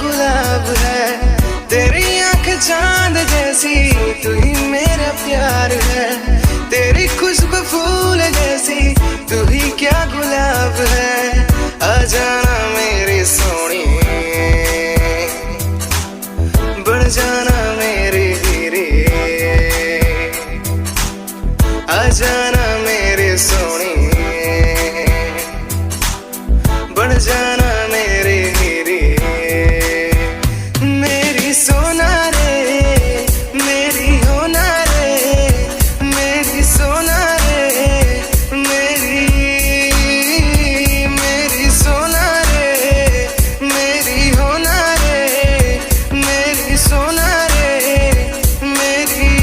गुलाब है, तेरी आंख चांद जैसी, तू ही मेरा प्यार है, तेरी खुशबू फूल जैसी, तू ही क्या गुलाब है। आ जाना मेरी सोनी, बढ़ जाना मेरी हीरे, आ जाना मेरी सोनी, बढ़ जाना मेरे हीरे। मेरी सोना रे, मेरी होना रे, मेरी सोना रे, मेरी सोना रे, मेरी होना रे, मेरी सोना रे, मेरी।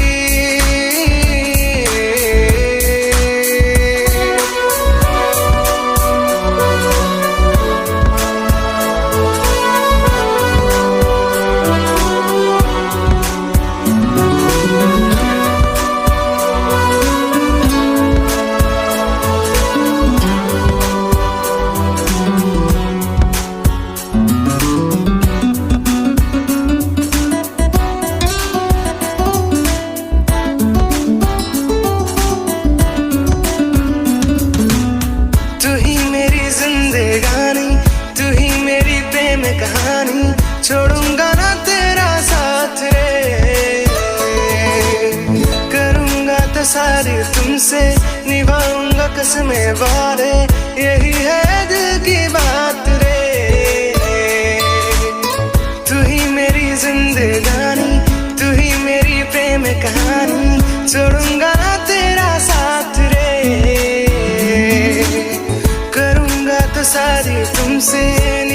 तू ही मेरी प्रेम कहानी, छोड़ूंगा ना तेरा साथ रे, करूंगा तो सारी तुमसे, निभाऊंगा कसमें वादे, यही है दिल की बात रे। तू ही मेरी जिंदगानी, तू ही मेरी प्रेम कहानी, छोड़ूंगा ना तेरा साथ रे, करूंगा तो सारी तुमसे,